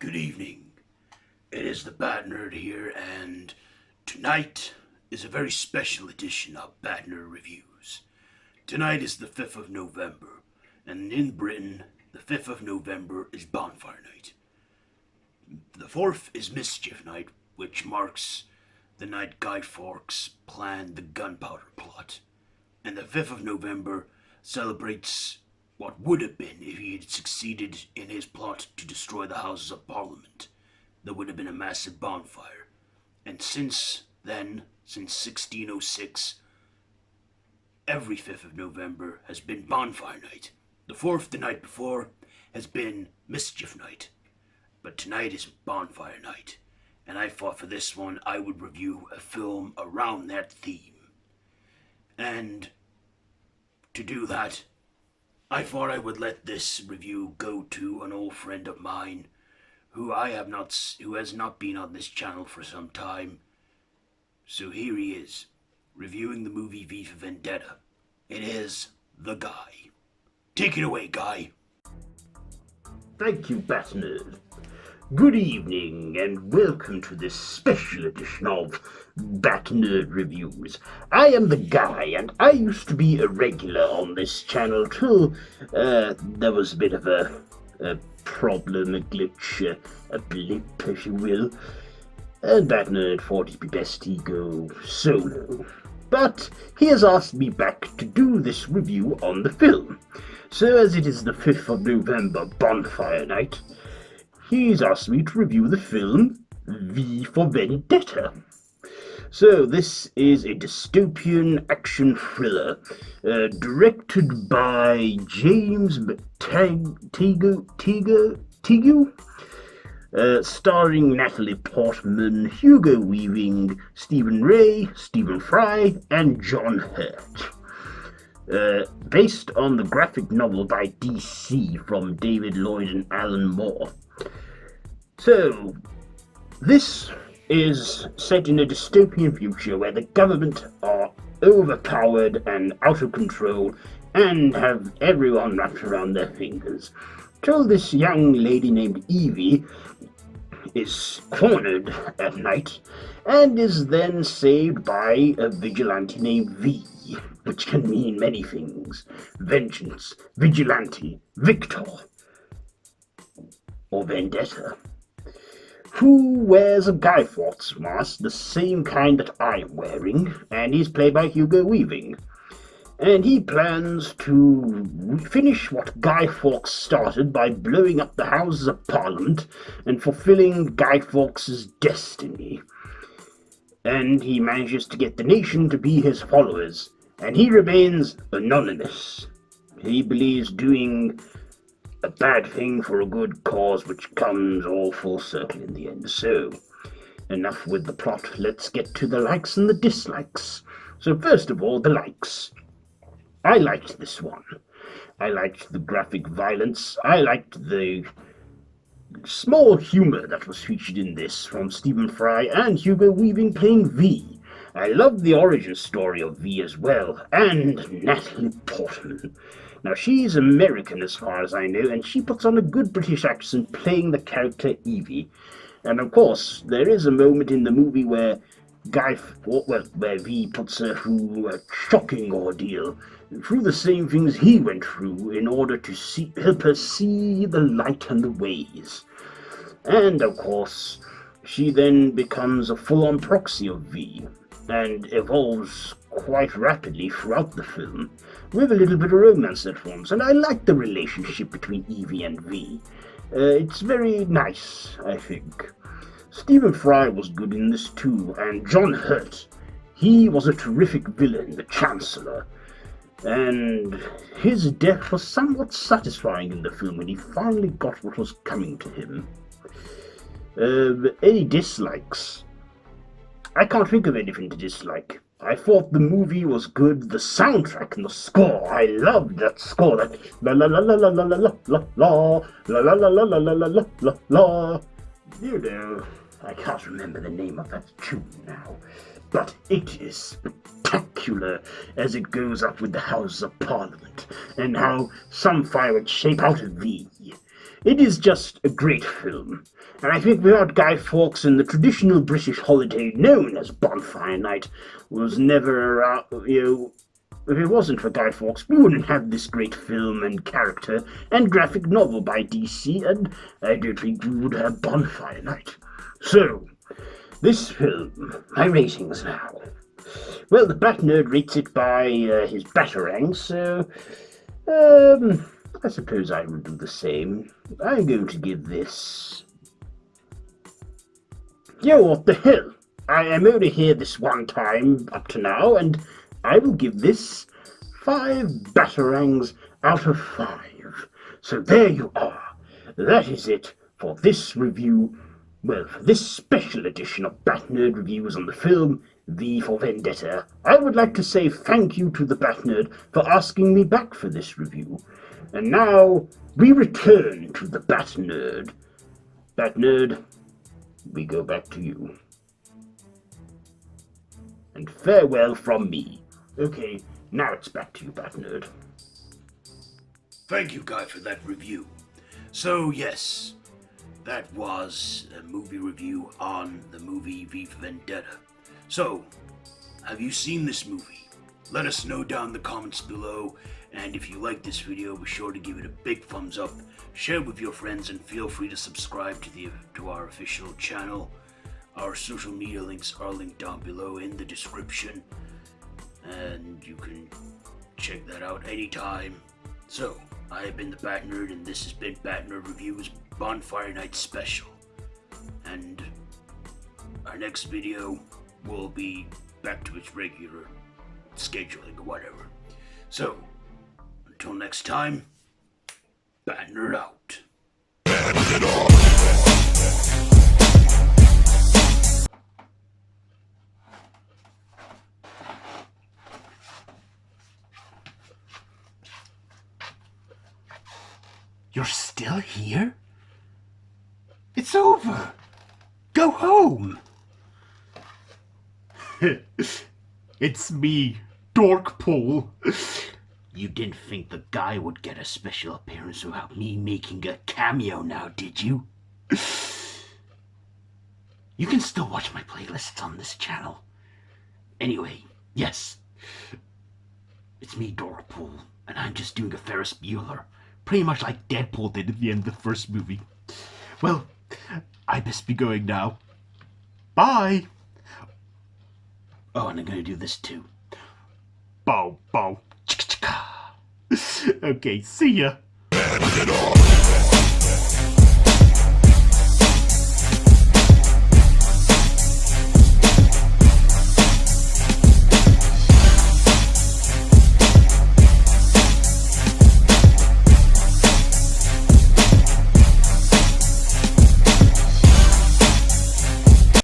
Good evening. It is the Bat Nerd here, and tonight is a very special edition of Bat Nerd Reviews. Tonight is the 5th of November, and in Britain, the 5th of November is Bonfire Night. The 4th is Mischief Night, which marks the night Guy Fawkes planned the gunpowder plot. And the 5th of November celebrates what would have been if he had succeeded in his plot to destroy the Houses of Parliament. There would have been a massive bonfire. And since then, since 1606, every 5th of November has been Bonfire Night. The 4th, the night before, has been Mischief Night. But tonight is Bonfire Night. And I thought for this one I would review a film around that theme. And to do that, I thought I would let this review go to an old friend of mine who has not been on this channel for some time. So here he is, reviewing the movie V For Vendetta. It is The Guy. Take it away, Guy. Thank you, Bat Nerd. Good evening, and welcome to this special edition of Bat Nerd Reviews. I am the Guy, and I used to be a regular on this channel too. There was a bit of a problem, a glitch, a blip, if you will. And Bat Nerd thought it'd be best he go solo. But he has asked me back to do this review on the film. So as it is the 5th of November, Bonfire Night, he's asked me to review the film V For Vendetta. So this is a dystopian action thriller directed by James Tigu, starring Natalie Portman, Hugo Weaving, Stephen Ray, Stephen Fry, and John Hurt. Based on the graphic novel by DC from David Lloyd and Alan Moore. So, this is set in a dystopian future where the government are overpowered and out of control and have everyone wrapped around their fingers. So this young lady named Evie is cornered at night and is then saved by a vigilante named V, which can mean many things. Vengeance, vigilante, victor, or vendetta. Who wears a Guy Fawkes mask, the same kind that I am wearing, and he's played by Hugo Weaving. And he plans to finish what Guy Fawkes started by blowing up the Houses of Parliament and fulfilling Guy Fawkes' destiny. And he manages to get the nation to be his followers, and he remains anonymous. He believes doing a bad thing for a good cause, which comes all full circle in the end. So, enough with the plot, let's get to the likes and the dislikes. So first of all, the likes. I liked this one. I liked the graphic violence. I liked the small humour that was featured in this from Stephen Fry and Hugo Weaving playing V. I loved the origin story of V as well, and Natalie Portman. Now, she's American as far as I know, and she puts on a good British accent playing the character Evie. And of course, there is a moment in the movie where where V puts her through a shocking ordeal, through the same things he went through in order to help her see the light and the ways. And of course, she then becomes a full-on proxy of V, and evolves quite rapidly throughout the film, with a little bit of romance that forms, and I like the relationship between Evie and V. It's very nice, I think. Stephen Fry was good in this too, and John Hurt, he was a terrific villain, the Chancellor, and his death was somewhat satisfying in the film when he finally got what was coming to him. Any dislikes? I can't think of anything to dislike. I thought the movie was good, the soundtrack and the score. I loved that score, that la la la la la la la la la la la la la la la la la la la. You know, I can't remember the name of that tune now, but it is spectacular as it goes up with the Houses of Parliament, and how some fire would shape out of V. It is just a great film. And I think without Guy Fawkes and the traditional British holiday known as Bonfire Night was never, if it wasn't for Guy Fawkes, we wouldn't have this great film and character and graphic novel by DC, and I don't think we would have Bonfire Night. So, this film, my ratings now. Well, the Bat Nerd rates it by his Batarang, so I suppose I will do the same. I'm going to give this... Yo, what the hell? I am only here this one time up to now, and I will give this 5 Batarangs out of 5. So there you are. That is it for this review. Well, for this special edition of Bat Nerd Reviews on the film V For Vendetta. I would like to say thank you to the Bat Nerd for asking me back for this review. And now we return to the Bat Nerd. Bat Nerd, we go back to you. And farewell from me. Okay, now it's back to you, Bat Nerd. Thank you, Guy, for that review. So, yes, that was a movie review on the movie V For Vendetta. So, have you seen this movie? Let us know down in the comments below, and if you like this video, be sure to give it a big thumbs up, share it with your friends, and feel free to subscribe to our official channel. Our social media links are linked down below in the description, and you can check that out anytime. So, I have been the Bat Nerd, and this has been Bat Nerd Reviews Bonfire Night Special. And our next video will be back to its regular scheduling or whatever. So, until next time, Bat Nerd out. You're still here? It's over. Go home. It's me, Dorkpole. You didn't think the guy would get a special appearance without me making a cameo now, did you? You can still watch my playlists on this channel. Anyway, yes. It's me, Dorkpole, and I'm just doing a Ferris Bueller. Pretty much like Deadpool did at the end of the first movie. Well, I best be going now. Bye! Oh, and I'm gonna do this too. Bow, bow, chicka chicka. Okay, see ya.